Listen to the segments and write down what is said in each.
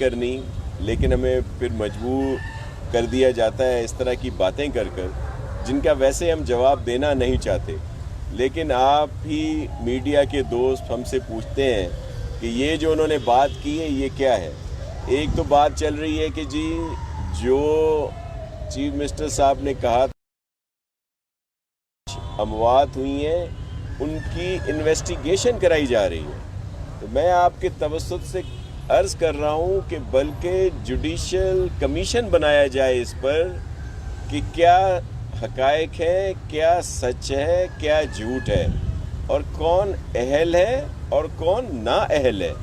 کرنی, لیکن ہمیں پھر مجبور کر دیا جاتا ہے اس طرح کی باتیں کر جن کا ویسے ہم جواب دینا نہیں چاہتے. لیکن آپ ہی میڈیا کے دوست ہم سے پوچھتے ہیں کہ یہ جو انہوں نے بات کی ہے یہ کیا ہے. ایک تو بات چل رہی ہے کہ جی جو چیف منسٹر صاحب نے کہا اموات ہوئی ہیں ان کی انویسٹیگیشن کرائی جا رہی ہے. تو میں آپ کے توسط سے عرض کر رہا ہوں کہ بلکہ جوڈیشل کمیشن بنایا جائے اس پر کہ کیا حقائق ہے, کیا سچ ہے, کیا جھوٹ ہے, اور کون اہل ہے اور کون نااہل ہے.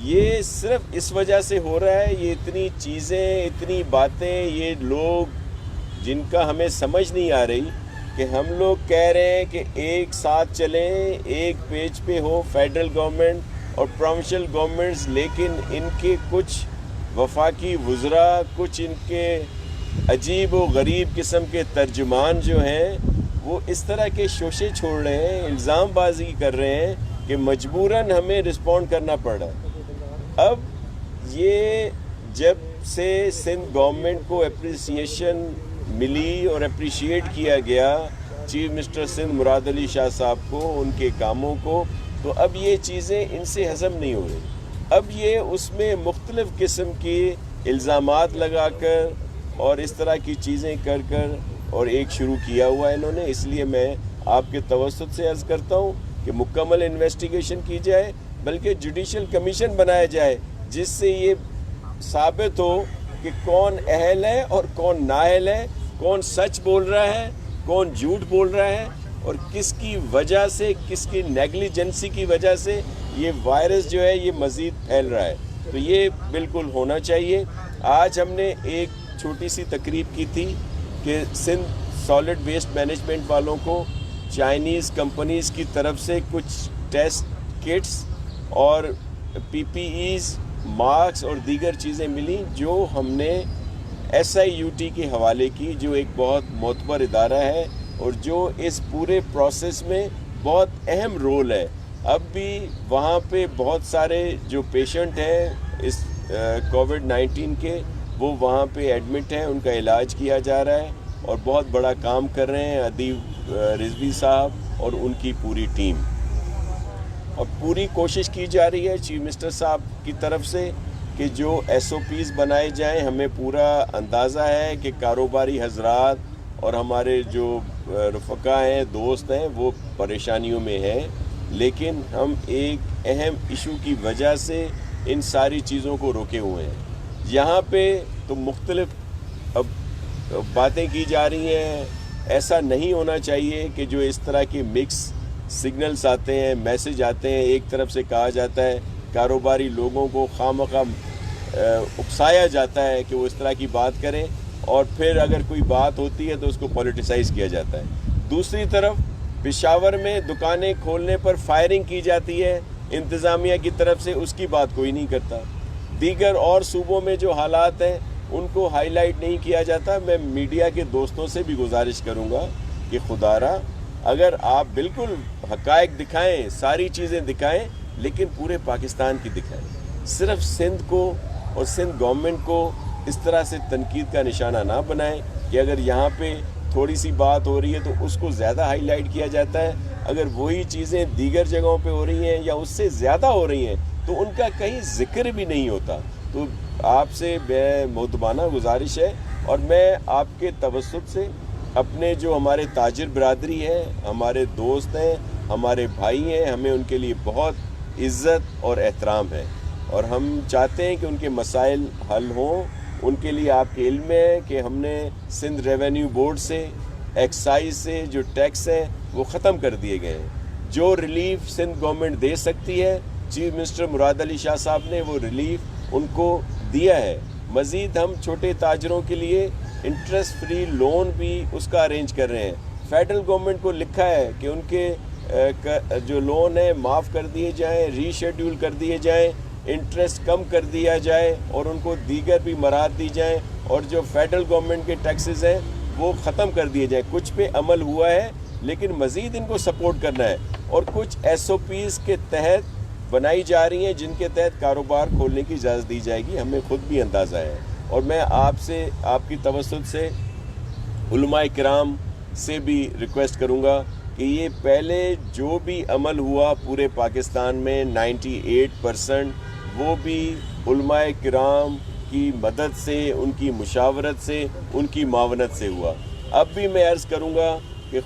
یہ صرف اس وجہ سے ہو رہا ہے, یہ اتنی چیزیں, اتنی باتیں, یہ لوگ جن کا ہمیں سمجھ نہیں آ رہی کہ ہم لوگ کہہ رہے ہیں کہ ایک ساتھ چلیں, ایک پیج پہ ہو فیڈرل گورنمنٹ اور پروونشل گورنمنٹس, لیکن ان کے کچھ وفاقی وزراء, کچھ ان کے عجیب و غریب قسم کے ترجمان جو ہیں وہ اس طرح کے شوشے چھوڑ رہے ہیں, الزام بازی کر رہے ہیں کہ مجبوراً ہمیں رسپونڈ کرنا پڑ رہا ہے. اب یہ جب سے سندھ گورنمنٹ کو اپریسیشن ملی اور اپریشیٹ کیا گیا چیف منسٹر سندھ مراد علی شاہ صاحب کو, ان کے کاموں کو, تو اب یہ چیزیں ان سے ہضم نہیں ہو رہی. اب یہ اس میں مختلف قسم کی الزامات لگا کر اور اس طرح کی چیزیں کر اور ایک شروع کیا ہوا ہے انہوں نے. اس لیے میں آپ کے توسط سے عرض کرتا ہوں کہ مکمل انویسٹیگیشن کی جائے, بلکہ جوڈیشل کمیشن بنایا جائے جس سے یہ ثابت ہو کہ کون اہل ہے اور کون نااہل ہے, کون سچ بول رہا ہے, کون جھوٹ بول رہا ہے, اور کس کی وجہ سے, کس کی نیگلیجنسی کی وجہ سے یہ وائرس جو ہے یہ مزید پھیل رہا ہے. تو یہ بالکل ہونا چاہیے. آج ہم نے ایک چھوٹی سی تقریب کی تھی کہ سندھ سالڈ ویسٹ مینجمنٹ والوں کو چائنیز کمپنیز کی طرف سے کچھ ٹیسٹ کٹس اور پی پی ایز, ماسک اور دیگر چیزیں ملیں جو ہم نے SIUT کے حوالے کی, جو ایک بہت معتبر ادارہ ہے اور جو اس پورے پروسیس میں بہت اہم رول ہے. اب بھی وہاں پہ بہت سارے جو پیشنٹ ہیں اس کووڈ-19 کے, وہ وہاں پہ ایڈمٹ ہیں, ان کا علاج کیا جا رہا ہے اور بہت بڑا کام کر رہے ہیں ادیب رضوی صاحب اور ان کی پوری ٹیم. اور پوری کوشش کی جا رہی ہے چیف منسٹر صاحب کی طرف سے کہ جو SOPs بنائے جائیں. ہمیں پورا اندازہ ہے کہ کاروباری حضرات اور ہمارے جو رفقا ہیں, دوست ہیں, وہ پریشانیوں میں ہیں, لیکن ہم ایک اہم ایشو کی وجہ سے ان ساری چیزوں کو روکے ہوئے ہیں. یہاں پہ تو مختلف اب باتیں کی جا رہی ہیں. ایسا نہیں ہونا چاہیے کہ جو اس طرح کے مکس سگنلز آتے ہیں, میسج آتے ہیں, ایک طرف سے کہا جاتا ہے, کاروباری لوگوں کو خواہ اکسایا جاتا ہے کہ وہ اس طرح کی بات کریں, اور پھر اگر کوئی بات ہوتی ہے تو اس کو پولیٹیسائز کیا جاتا ہے. دوسری طرف پشاور میں دکانیں کھولنے پر فائرنگ کی جاتی ہے انتظامیہ کی طرف سے, اس کی بات کوئی نہیں کرتا. دیگر اور صوبوں میں جو حالات ہیں ان کو ہائی لائٹ نہیں کیا جاتا. میں میڈیا کے دوستوں سے بھی گزارش کروں گا کہ خدا را اگر آپ بالکل حقائق دکھائیں, ساری چیزیں دکھائیں, لیکن پورے پاکستان کی دکھائیں. صرف سندھ کو اور سندھ گورنمنٹ کو اس طرح سے تنقید کا نشانہ نہ بنائیں کہ اگر یہاں پہ تھوڑی سی بات ہو رہی ہے تو اس کو زیادہ ہائی لائٹ کیا جاتا ہے. اگر وہی چیزیں دیگر جگہوں پہ ہو رہی ہیں یا اس سے زیادہ ہو رہی ہیں تو ان کا کہیں ذکر بھی نہیں ہوتا. تو آپ سے بے مؤدبانہ گزارش ہے, اور میں آپ کے توسط سے اپنے جو ہمارے تاجر برادری ہے, ہمارے دوست ہیں, ہمارے بھائی ہیں, ہمیں ان کے لیے بہت عزت اور احترام ہے, اور ہم چاہتے ہیں کہ ان کے مسائل حل ہوں. ان کے لیے آپ کے علم ہے کہ ہم نے سندھ ریونیو بورڈ سے, ایکسائز سے جو ٹیکس ہیں وہ ختم کر دیے گئے ہیں. جو ریلیف سندھ گورنمنٹ دے سکتی ہے, چیف منسٹر مراد علی شاہ صاحب نے وہ ریلیف ان کو دیا ہے. مزید ہم چھوٹے تاجروں کے لیے انٹرسٹ فری لون بھی اس کا ارینج کر رہے ہیں. فیڈرل گورنمنٹ کو لکھا ہے کہ ان کے جو لون ہیں معاف کر دیے جائیں, ری شیڈیول کر دیے جائیں, انٹرسٹ کم کر دیا جائے, اور ان کو دیگر بھی مراحت دی جائیں, اور جو فیڈرل گورنمنٹ کے ٹیکسز ہیں وہ ختم کر دیے جائیں. کچھ پہ عمل ہوا ہے لیکن مزید ان کو سپورٹ کرنا ہے, اور کچھ SOPs کے تحت बनाई जा रही हैं जिनके तहत कारोबार खोलने की इजाज़त दी जाएगी, हमें खुद भी अंदाज़ा है। और मैं आपसे, आपकी तवज्जुह से उलमाए किराम से भी रिक्वेस्ट करूँगा कि ये पहले जो भी अमल हुआ पूरे पाकिस्तान में 98% वो भी उलमाए किराम की मदद से, उनकी मुशावरत से, उनकी मावनत से हुआ। अब भी मैं अर्ज़ करूँगा कि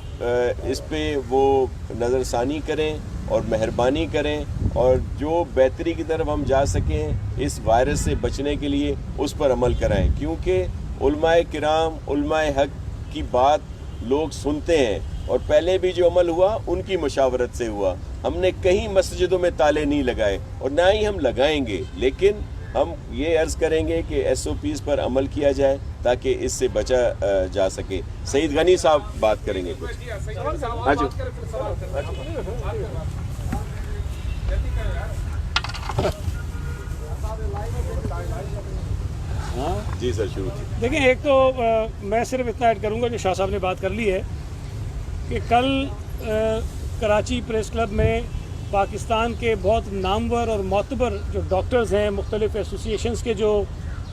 इस पे वो नज़रसानी करें और मेहरबानी करें और जो बेहतरी की तरफ हम जा सकें इस वायरस से बचने के लिए उस पर अमल कराएं, क्योंकि उलमाए किराम, उलमाए हक की बात लोग सुनते हैं और पहले भी जो अमल हुआ उनकी मुशावरत से हुआ। हमने कहीं मस्जिदों में ताले नहीं लगाए और ना ही हम लगाएंगे, लेकिन हम ये अर्ज़ करेंगे कि SOPs पर अमल किया जाए ताकि इससे बचा जा सके। सईद गनी साहब बात करेंगे कुछ। जी सर, शुरू। देखिए, एक तो मैं सिर्फ इतना ऐड करूंगा जो शाह साहब ने बात कर ली है कि कल कराची प्रेस क्लब में पाकिस्तान के बहुत नामवर और मोतबर जो डॉक्टर्स हैं, मुख्तलिफ एसोसिएशंस के जो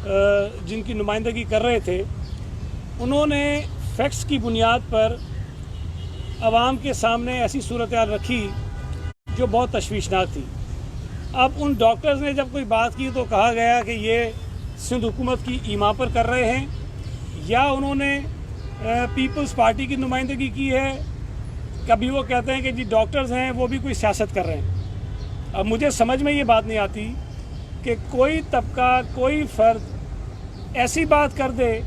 जिनकी नुमाइंदगी कर रहे थे, उन्होंने फैक्ट्स की बुनियाद पर आवाम के सामने ऐसी सूरत हाल रखी जो बहुत तशवीशनाक थी। अब उन डॉक्टर्स ने जब कोई बात की तो कहा गया कि ये सिंध हुकूमत की ईमा पर कर रहे हैं या उन्होंने पीपल्स पार्टी की नुमाइंदगी की है। कभी वो कहते हैं कि जी डॉक्टर्स हैं वो भी कोई सियासत कर रहे हैं। अब मुझे समझ में ये बात नहीं आती कि कोई तबका, कोई फ़र्द ऐसी बात कर दे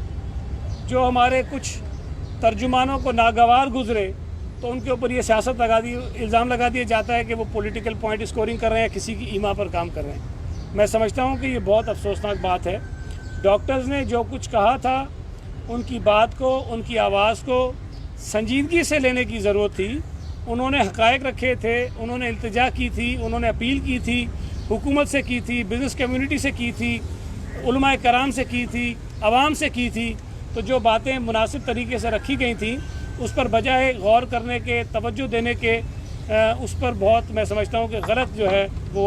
जो हमारे कुछ तर्जुमानों को नागवार गुजरे तो उनके ऊपर ये सियासत इल्ज़ाम लगा दिया जाता है कि वो पॉलिटिकल पॉइंट स्कोरिंग कर रहे हैं, किसी की ईमा पर काम कर रहे हैं। मैं समझता हूँ कि ये बहुत अफसोसनाक बात है। डॉक्टर्स ने जो कुछ कहा था उनकी बात को, उनकी आवाज़ को संजीदगी से लेने की ज़रूरत थी। उन्होंने हक़ाइक़ रखे थे, उन्होंने इल्तिजा की थी, उन्होंने अपील की थी, हुकूमत से की थी, बिज़नेस कम्युनिटी से की थी, उलमाए कराम से की थी, आवाम से की थी। तो जो बातें मुनासिब तरीके से रखी गई थी उस पर बजाय गौर करने के, तवज्जो देने के, उस पर बहुत मैं समझता हूँ कि गलत जो है वो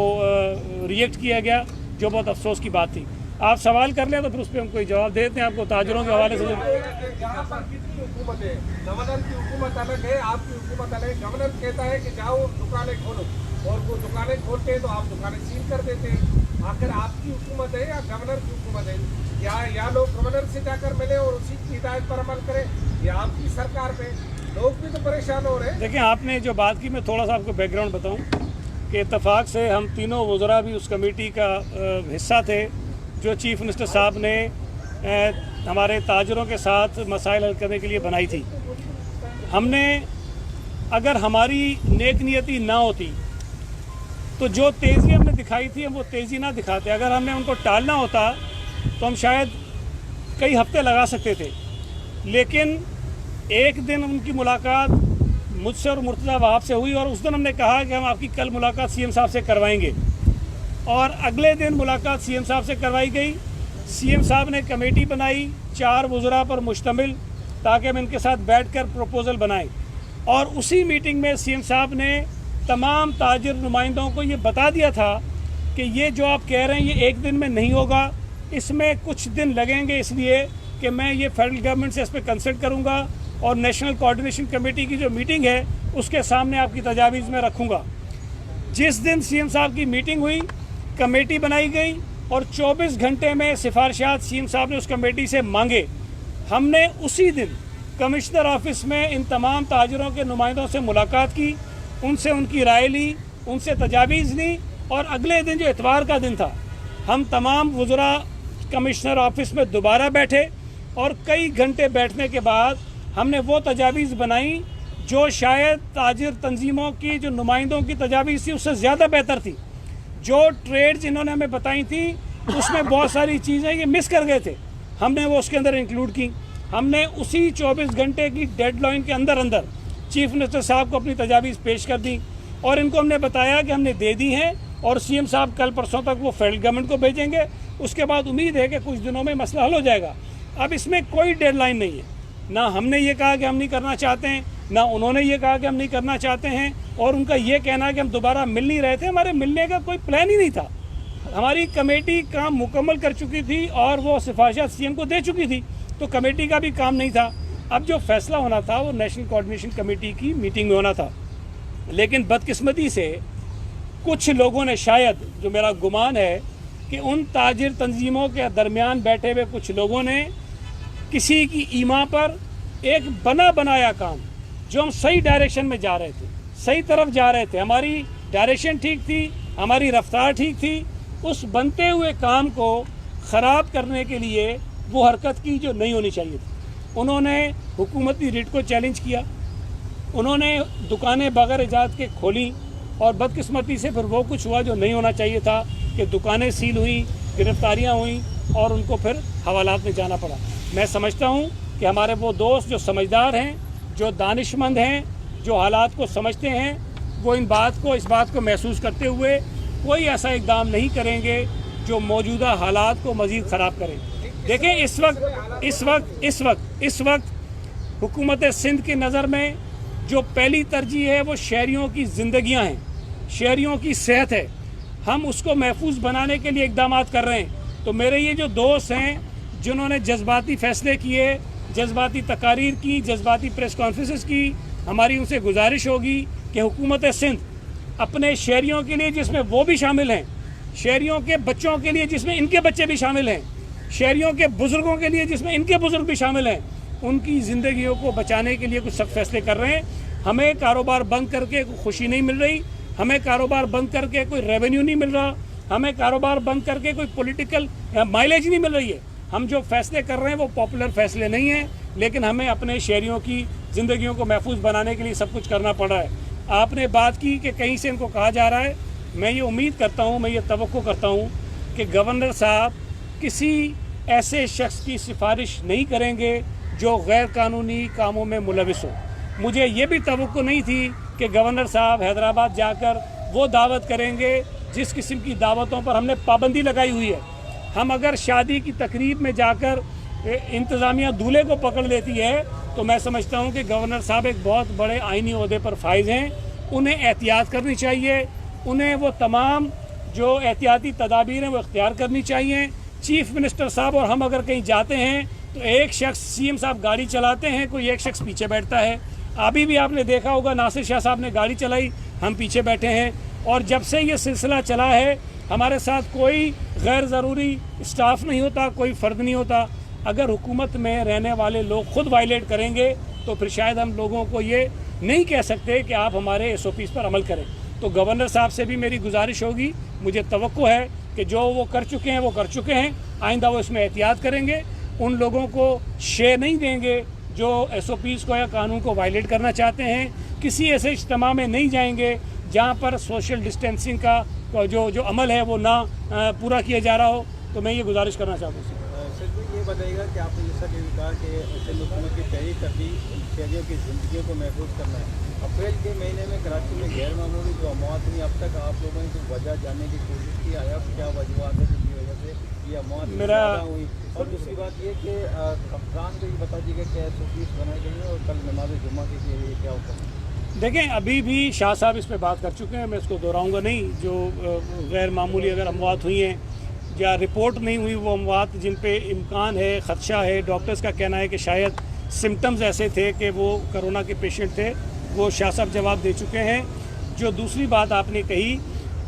रिएक्ट किया गया, जो बहुत अफसोस की बात थी। आप सवाल कर लें तो फिर उस पर हम कोई जवाब दे देते हैं आपको ताजरों के हवाले से। हुकूमत है, गवर्नर की हुकूमत अलग है, आपकी हुकूमत अलग है। गवर्नर कहता है कि जाओ दुकानें खोलो और वो दुकानें खोलते हैं तो आप दुकानें सील कर देते हैं। आखिर आपकी हुकूमत है या गवर्नर की हुकूमत है? या लोग गवर्नर से जाकर मिले और उसी की हिदायत पर अमल करें, या आपकी सरकार पे? लोग भी तो परेशान हो रहे हैं। देखिए, आपने जो बात की, मैं थोड़ा सा आपको बैकग्राउंड बताऊँ कि इत्तफाक से हम तीनों वज़रा भी उस कमेटी का हिस्सा थे जो चीफ मिनिस्टर साहब ने हमारे ताजरों के साथ मसाइल हल करने के लिए बनाई थी। हमने, अगर हमारी नेक नियति ना होती तो जो तेज़ी हमने दिखाई थी हम वो तेज़ी ना दिखाते। अगर हमने उनको टालना होता तो हम शायद कई हफ्ते लगा सकते थे, लेकिन एक दिन उनकी मुलाकात मुझसे और मुर्तज़ा वहाब से हुई और उस दिन हमने कहा कि हम आपकी कल मुलाकात CM साहब से करवाएंगे और अगले दिन मुलाकात CM साहब से करवाई गई। CM साहब ने कमेटी बनाई 4 वज़रा पर मुश्तमिल, ताकि हम इनके साथ बैठकर प्रपोज़ल बनाएं और उसी मीटिंग में CM साहब ने तमाम ताजिर नुमाइंदों को ये बता दिया था कि ये जो आप कह रहे हैं ये एक दिन में नहीं होगा, इसमें कुछ दिन लगेंगे, इसलिए कि मैं ये फेडरल गवर्नमेंट से इस पर कंसल्ट करूँगा और नेशनल कोऑर्डिनेशन कमेटी की जो मीटिंग है उसके सामने आपकी तजावीज़ में रखूँगा। जिस दिन CM साहब की मीटिंग हुई, कमेटी बनाई गई और 24 घंटे में सिफारिशात CM साहब ने उस कमेटी से मांगे। हमने उसी दिन कमिश्नर ऑफिस में इन तमाम ताजरों के नुमाइंदों से मुलाकात की, उनसे उनकी राय ली, उनसे तजावीज़ ली और अगले दिन जो इतवार का दिन था हम तमाम वज़रा कमिश्नर ऑफिस में दोबारा बैठे और कई घंटे बैठने के बाद हमने वो तजावीज़ बनाई जो शायद ताजिर तंजीमों की जो नुमाइंदों की तजावीज़ थी उससे ज़्यादा बेहतर थी। जो ट्रेड्स इन्होंने हमें बताई थी उसमें बहुत सारी चीज़ें ये मिस कर गए थे, हमने वो उसके अंदर इंक्लूड की। हमने उसी 24 घंटे की डेडलाइन के अंदर चीफ मिनिस्टर साहब को अपनी तजावीज़ पेश कर दी और इनको हमने बताया कि हमने दे दी हैं और CM साहब कल परसों तक वो फेडरल गवर्नमेंट को भेजेंगे। उसके बाद उम्मीद है कि कुछ दिनों में मसला हल हो जाएगा। अब इसमें कोई डेडलाइन नहीं है, ना हमने ये कहा कि हम नहीं करना चाहते हैं, ना उन्होंने ये कहा कि हम नहीं करना चाहते हैं, और उनका ये कहना कि हम दोबारा मिल नहीं रहे थे। हमारे मिलने का कोई प्लान ही नहीं था। हमारी कमेटी काम मुकम्मल कर चुकी थी और वो सिफारिशात सीएम को दे चुकी थी, तो कमेटी का भी काम नहीं था। अब जो फैसला होना था वो नेशनल कोऑर्डिनेशन कमेटी की मीटिंग में होना था, लेकिन बदकिस्मती से कुछ लोगों ने, शायद जो मेरा गुमान है कि उन ताजिर तंजीमों के दरमियान बैठे हुए कुछ लोगों ने किसी की ईमा पर एक बना बनाया काम, जो हम सही डायरेक्शन में जा रहे थे, सही तरफ जा रहे थे, हमारी डायरेक्शन ठीक थी, हमारी रफ्तार ठीक थी, उस बनते हुए काम को ख़राब करने के लिए वो हरकत की जो नहीं होनी चाहिए थी। उन्होंने हुकूमती रिट को चैलेंज किया, उन्होंने दुकानें बगैर इजाज़त के खोली, और बदकिस्मती से फिर वो कुछ हुआ जो नहीं होना चाहिए था कि दुकानें सील हुई, गिरफ्तारियां हुई और उनको फिर हवालात में जाना पड़ा। मैं समझता हूं कि हमारे वो दोस्त जो समझदार हैं, जो दानिशमंद हैं, जो हालात को समझते हैं, वो इस बात को महसूस करते हुए कोई ऐसा इक़दाम नहीं करेंगे जो मौजूदा हालात को मज़ीद ख़राब करे। देखें, इस वक्त हुकूमत सिंध की नज़र में जो पहली तरजीह है वो शहरियों की ज़िंदगियां हैं, शहरियों की सेहत है। हम उसको महफूज बनाने के लिए इक़दाम कर रहे हैं। तो मेरे ये जो दोस्त हैं जिन्होंने जज्बाती फ़ैसले किए, जज्बाती तकारीर की, जज्बाती प्रेस कॉन्फ्रेंसेस की, हमारी उनसे गुजारिश होगी कि हुकूमत सिंध अपने शहरियों के लिए, जिसमें वो भी शामिल हैं, शहरियों के बच्चों के लिए जिसमें इनके बच्चे भी शामिल हैं, शहरियों के बुज़ुर्गों के लिए जिसमें इनके बुज़ुर्ग भी शामिल हैं, उनकी ज़िंदगियों को बचाने के लिए कुछ सख्त फैसले कर रहे हैं। हमें कारोबार बंद करके कोई खुशी नहीं मिल रही, हमें कारोबार बंद करके कोई रेवेन्यू नहीं मिल रहा, हमें कारोबार बंद करके कोई पॉलिटिकल माइलेज नहीं मिल रही है। हम जो फैसले कर रहे हैं वो पॉपुलर फैसले नहीं हैं, लेकिन हमें अपने शहरियों की ज़िंदगियों को महफूज बनाने के लिए सब कुछ करना पड़ रहा है। आपने बात की कि कहीं से इनको कहा जा रहा है, मैं ये उम्मीद करता हूँ, मैं ये तवक्को करता हूँ कि गवर्नर साहब किसी ऐसे शख्स की सिफारिश नहीं करेंगे जो गैर कानूनी कामों में मुलविस हो। मुझे ये भी तवक्को नहीं थी कि गवर्नर साहब हैदराबाद जाकर वो दावत करेंगे जिस किस्म की दावतों पर हमने पाबंदी लगाई हुई है। हम अगर शादी की तकरीब में जाकर इंतज़ामिया दूल्हे को पकड़ लेती है तो मैं समझता हूँ कि गवर्नर साहब एक बहुत बड़े आइनी ओहदे पर फाइज हैं, उन्हें एहतियात करनी चाहिए, उन्हें वो तमाम जो एहतियाती तदाबीर हैं वो इख्तियार करनी चाहिए। चीफ मिनिस्टर साहब और हम अगर कहीं जाते हैं तो एक शख्स, सीएम साहब गाड़ी चलाते हैं, कोई एक शख्स पीछे बैठता है। अभी भी आपने देखा होगा नासिर शाह साहब ने गाड़ी चलाई, हम पीछे बैठे हैं, और जब से ये सिलसिला चला है हमारे साथ कोई गैर ज़रूरी स्टाफ नहीं होता, कोई फ़र्द नहीं होता। अगर हुकूमत में रहने वाले लोग खुद वायलेट करेंगे तो फिर शायद हम लोगों को ये नहीं कह सकते कि आप हमारे SOPs पर अमल करें। तो गवर्नर साहब से भी मेरी गुजारिश होगी, मुझे तवक्को है कि जो वो कर चुके हैं वो कर चुके हैं, आइंदा वो इसमें एहतियात करेंगे, उन लोगों को शेयर नहीं देंगे जो SOPs को या कानून को वायलेट करना चाहते हैं, किसी ऐसे इज्तिमा में नहीं जाएंगे जहाँ पर सोशल डिस्टेंसिंग का जो अमल है वो ना पूरा किया जा रहा हो। तो मैं ये गुजारिश करना चाहता हूँ। सर ये बताइएगा कि आपने जैसा कि कहा कि सिंध हुकूमत की पहली तरजीह शहरियों की ज़िंदगियों को महफूज करना है। अप्रैल के महीने में कराची में गैर मामूली जो मौत हुई, अब तक आप लोगों ने जो वजह जानने की कोशिश की, आया क्या वजूहत है जिसकी वजह से ये मौत हुई? और दूसरी बात ये कि कप्तान को ये बता दीजिएगा क्या SOPs बनाई गई है और कल नमाज जुम्मा के लिए क्या होगा? देखें, अभी भी शाह साहब इस पर बात कर चुके हैं, मैं इसको दोहराऊंगा नहीं। जो गैर मामूली अगर अमवात हुई हैं या रिपोर्ट नहीं हुई, वो अमवात जिन पे इम्कान है, ख़दशा है, डॉक्टर्स का कहना है कि शायद सिम्टम्स ऐसे थे कि वो कोरोना के पेशेंट थे, वो शाह साहब जवाब दे चुके हैं। जो दूसरी बात आपने कही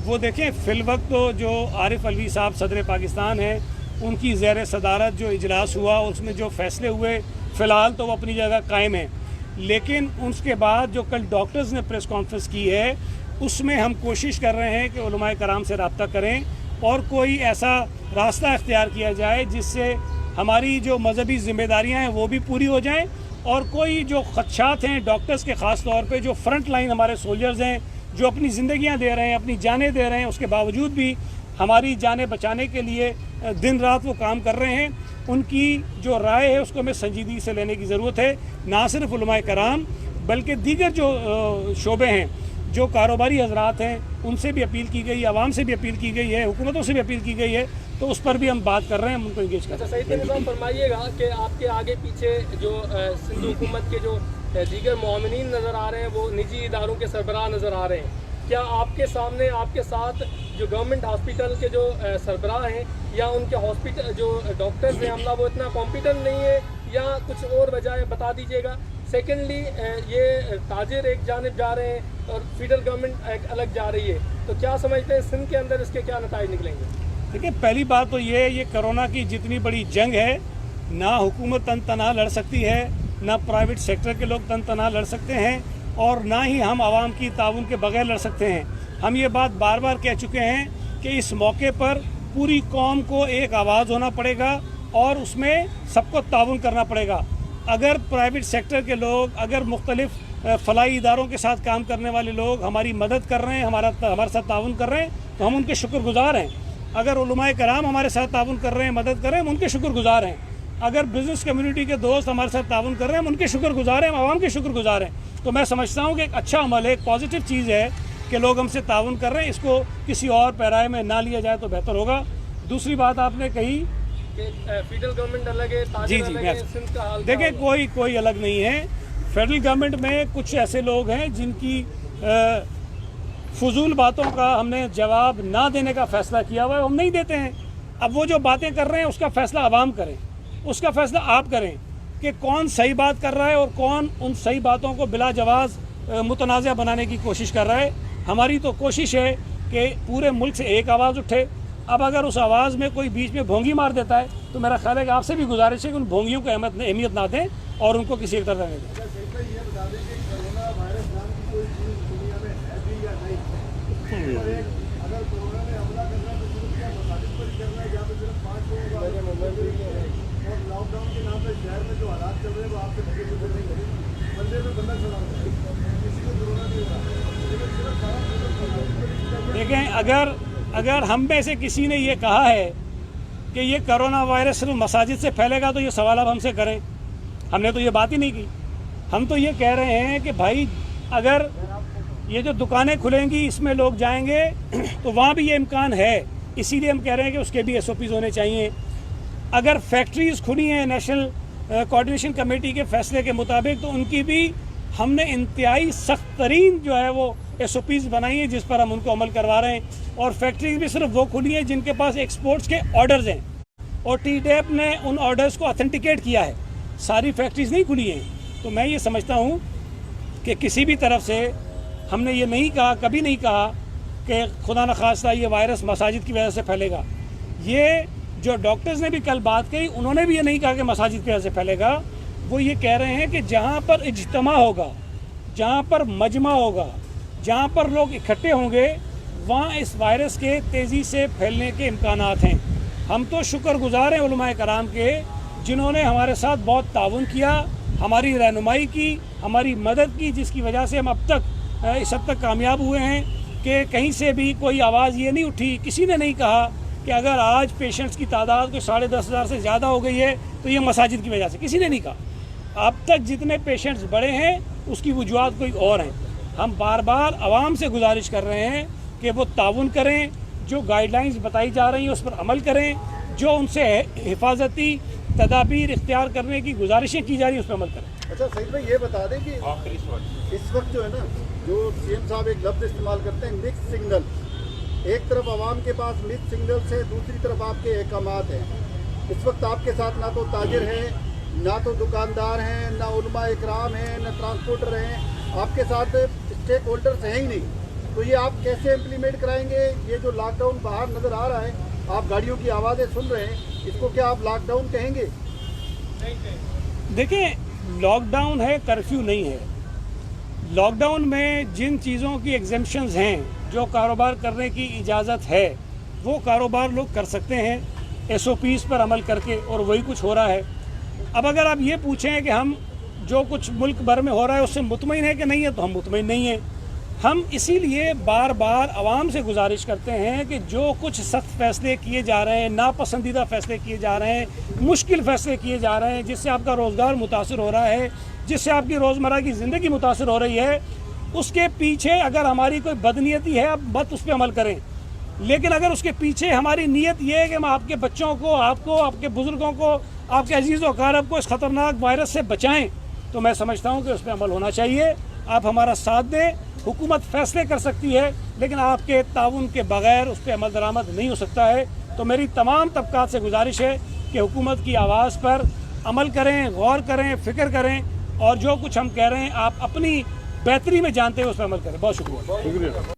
वो देखें, फ़िलवक्त तो जो आरिफ अलवी साहब सदर पाकिस्तान हैं, उनकी ज़ेर सदारत जो इजलास हुआ उसमें जो फ़ैसले हुए फ़िलहाल तो वो अपनी जगह कायम हैं, लेकिन उसके बाद जो कल डॉक्टर्स ने प्रेस कॉन्फ्रेंस की है उसमें हम कोशिश कर रहे हैं कि उलमाए कराम से रब्ता करें और कोई ऐसा रास्ता इख्तियार किया जाए जिससे हमारी जो मजहबी ज़िम्मेदारियां हैं वो भी पूरी हो जाएं, और कोई जो खदशात हैं डॉक्टर्स के ख़ास तौर पे, जो फ्रंट लाइन हमारे सोल्जर्स हैं, जो अपनी ज़िंदगियां दे रहे हैं, अपनी जानें दे रहे हैं, उसके बावजूद भी हमारी जानें बचाने के लिए दिन रात वो काम कर रहे हैं, उनकी जो राय है उसको हमें संजीदगी से लेने की ज़रूरत है। ना सिर्फ उलमाए कराम बल्कि दीगर जो शोबे हैं, जो कारोबारी हजरात हैं, उनसे भी अपील की गई, आवाम से भी अपील की गई है, हुकूमतों से भी अपील की गई है, तो उस पर भी हम बात कर रहे हैं, हम उनको इंगेज कर रहे हैं। सईद निज़ाम फरमाइएगा कि आपके आगे पीछे जो सिंध हुकूमत के जो دیگر معاونین نظر آ رہے ہیں، وہ نجی اداروں کے سربراہ نظر آ رہے ہیں، کیا آپ کے سامنے آپ کے ساتھ جو گورنمنٹ ہاسپٹل کے جو سربراہ ہیں یا ان کے ہاسپٹل جو ڈاکٹرز ہیں عملہ وہ اتنا کمپیٹنٹ نہیں ہے یا کچھ اور وجہ ہے، بتا دیجیے گا؟ سیکنڈلی یہ تاجر ایک جانب جا رہے ہیں اور فیڈرل گورنمنٹ ایک الگ جا رہی ہے، تو کیا سمجھتے ہیں سندھ کے اندر اس کے کیا نتائج نکلیں گے؟ دیکھیں، پہلی بات تو یہ کرونا کی جتنی بڑی جنگ ہے، نہ حکومت تن تنہا لڑ سکتی ہے، نہ پرائیویٹ سیکٹر کے لوگ تن تنہا لڑ سکتے ہیں، اور نہ ہی ہم عوام کی تعاون کے بغیر لڑ سکتے ہیں۔ ہم یہ بات بار بار کہہ چکے ہیں کہ اس موقع پر پوری قوم کو ایک آواز ہونا پڑے گا اور اس میں سب کو تعاون کرنا پڑے گا۔ اگر پرائیویٹ سیکٹر کے لوگ، اگر مختلف فلاحی اداروں کے ساتھ کام کرنے والے لوگ ہماری مدد کر رہے ہیں، ہمارے ساتھ تعاون کر رہے ہیں، تو ہم ان کے شکر گزار ہیں۔ اگر علماء کرام ہمارے ساتھ تعاون کر رہے ہیں، مدد کر رہے ہیں، ہم ان کے شکر گزار ہیں۔ اگر بزنس کمیونٹی کے دوست ہمارے ساتھ تعاون کر رہے ہیں، ہم ان کے شکر گزار ہیں، ہم عوام کے شکر گزار ہیں۔ تو میں سمجھتا ہوں کہ ایک اچھا عمل ہے، ایک پازیٹیو چیز ہے کہ لوگ ہم سے تعاون کر رہے ہیں۔ اس کو کسی اور پیرائے میں نہ لیا جائے تو بہتر ہوگا۔ دوسری بات آپ نے کہی کہ فیڈرل گورنمنٹ الگ ہے، تاجر الگ ہے، سندھ کا حال دیکھیں، کوئی الگ نہیں ہے۔ فیڈرل گورنمنٹ میں کچھ ایسے لوگ ہیں جن کی فضول باتوں کا ہم نے جواب نہ دینے کا فیصلہ کیا ہوا ہے، ہم نہیں دیتے ہیں۔ اب وہ جو باتیں کر رہے ہیں اس کا فیصلہ عوام کریں، اس کا فیصلہ آپ کریں کہ کون صحیح بات کر رہا ہے اور کون ان صحیح باتوں کو بلا جواز متنازع بنانے کی کوشش کر رہا ہے۔ ہماری تو کوشش ہے کہ پورے ملک سے ایک آواز اٹھے۔ اب اگر اس آواز میں کوئی بیچ میں بھونگی مار دیتا ہے تو میرا خیال ہے کہ آپ سے بھی گزارش ہے کہ ان بھونگیوں کو اہمیت نہ دیں اور ان کو کسی ایک طرح دیں۔ یہ بتا دیں کہ کرونا وائرس نام کی کوئی چیز دنیا میں ہے بھی یا نہیں، اور اگر کورونا میں حملہ کرنا ہے تو صرف کیا مساجد پر ہی کرنا ہے یا تو صرف 5 لوگوں کا، اور لاک ڈاؤن کے نام پہ شہر میں جو حالات چل رہے ہیں وہ آپ سے بھگے گزر نہیں کریں، بندے میں بندہ چھوڑا ہے، کسی کو کورونا نہیں ہو رہا، لیکن صرف سارا دیکھیں، اگر ہم میں سے کسی نے یہ کہا ہے کہ یہ کرونا وائرس صرف مساجد سے پھیلے گا تو یہ سوال اب ہم سے کریں۔ ہم نے تو یہ بات ہی نہیں کی۔ ہم تو یہ کہہ رہے ہیں کہ بھائی اگر یہ جو دکانیں کھلیں گی اس میں لوگ جائیں گے تو وہاں بھی یہ امکان ہے، اسی لیے ہم کہہ رہے ہیں کہ اس کے بھی SOPs ہونے چاہیے۔ اگر فیکٹریز کھلی ہیں نیشنل کوآرڈینیشن کمیٹی کے فیصلے کے مطابق تو ان کی بھی ہم نے انتہائی سخت ترین جو ہے وہ SOPs بنائی ہیں جس پر ہم ان کو عمل کروا رہے ہیں۔ اور فیکٹریز بھی صرف وہ کھلی ہیں جن کے پاس ایکسپورٹس کے آرڈرز ہیں اور TDAP نے ان آرڈرز کو اتھینٹیکیٹ کیا ہے، ساری فیکٹریز نہیں کھلی ہیں۔ تو میں یہ سمجھتا ہوں کہ کسی بھی طرف سے ہم نے یہ نہیں کہا، کبھی نہیں کہا کہ خدا نخواستہ یہ وائرس مساجد کی وجہ سے پھیلے گا۔ یہ جو ڈاکٹرز نے بھی کل بات کہی، انہوں نے بھی یہ نہیں کہا کہ مساجد کی وجہ سے پھیلے گا۔ وہ یہ کہہ رہے ہیں کہ جہاں پر اجتماع ہوگا، جہاں پر مجمع ہوگا، جہاں پر لوگ اکٹھے ہوں گے، وہاں اس وائرس کے تیزی سے پھیلنے کے امکانات ہیں۔ ہم تو شکر گزار ہیں علماء کرام کے جنہوں نے ہمارے ساتھ بہت تعاون کیا، ہماری رہنمائی کی، ہماری مدد کی، جس کی وجہ سے ہم اب تک اس حد تک کامیاب ہوئے ہیں کہ کہیں سے بھی کوئی آواز یہ نہیں اٹھی، کسی نے نہیں کہا کہ اگر آج پیشنٹس کی تعداد کوئی 10,500 سے زیادہ ہو گئی ہے تو یہ مساجد کی وجہ سے، کسی نے نہیں کہا۔ اب تک جتنے پیشنٹس بڑے ہیں اس کی وجوہات کوئی اور ہیں۔ ہم بار بار عوام سے گزارش کر رہے ہیں کہ وہ تعاون کریں، جو گائیڈ لائنز بتائی جا رہی ہیں اس پر عمل کریں، جو ان سے حفاظتی تدابیر اختیار کرنے کی گزارشیں کی جا رہی ہیں اس پر عمل کریں۔ اچھا سعید بھائی یہ بتا دیں کہ اس وقت جو ہے نا، جو CM صاحب ایک لفظ استعمال کرتے ہیں مکس سگنل، ایک طرف عوام کے پاس مکس سگنل سے، دوسری طرف آپ کے احکامات ہیں۔ اس وقت آپ کے ساتھ نہ تو تاجر ہیں، نہ تو دکاندار ہیں، نہ علماء اکرام ہیں، نہ ٹرانسپورٹر ہیں، آپ کے ساتھ اسٹیک ہولڈرز ہیں ہی نہیں۔ تو یہ آپ کیسے امپلیمنٹ کرائیں گے؟ یہ جو لاک ڈاؤن باہر نظر آ رہا ہے، آپ گاڑیوں کی آوازیں سن رہے ہیں، اس کو کیا آپ لاک ڈاؤن کہیں گے؟ دیکھیں، لاک ڈاؤن ہے، کرفیو نہیں ہے۔ لاک ڈاؤن میں جن چیزوں کی ایگزمپشنز ہیں، جو کاروبار کرنے کی اجازت ہے، وہ کاروبار لوگ کر سکتے ہیں SOPs پر عمل کر کے، اور وہی کچھ ہو رہا ہے۔ اب اگر آپ یہ پوچھیں کہ ہم جو کچھ ملک بھر میں ہو رہا ہے اس سے مطمئن ہے کہ نہیں ہے، تو ہم مطمئن نہیں ہیں۔ ہم اسی لیے بار بار عوام سے گزارش کرتے ہیں کہ جو کچھ سخت فیصلے کیے جا رہے ہیں، ناپسندیدہ فیصلے کیے جا رہے ہیں، مشکل فیصلے کیے جا رہے ہیں، جس سے آپ کا روزگار متاثر ہو رہا ہے، جس سے آپ کی روزمرہ کی زندگی متاثر ہو رہی ہے، اس کے پیچھے اگر ہماری کوئی بدنیتی ہے اب مت اس پہ عمل کریں۔ لیکن اگر اس کے پیچھے ہماری نیت یہ ہے کہ ہم آپ کے بچوں کو، آپ کو، آپ کے بزرگوں کو، آپ کے عزیز و اقارب کو اس خطرناک وائرس سے بچائیں، तो मैं समझता हूँ कि उस पर अमल होना चाहिए। आप हमारा साथ दें, हुकूमत फैसले कर सकती है, लेकिन आपके ताउन के बगैर उस पर अमल दरामद नहीं हो सकता है। तो मेरी तमाम तबकात से गुजारिश है कि हुकूमत की आवाज़ पर अमल करें, गौर करें, फ़िक्र करें, और जो कुछ हम कह रहे हैं आप अपनी बेहतरी में जानते हुए उस पर अमल करें। बहुत शुक्रिया।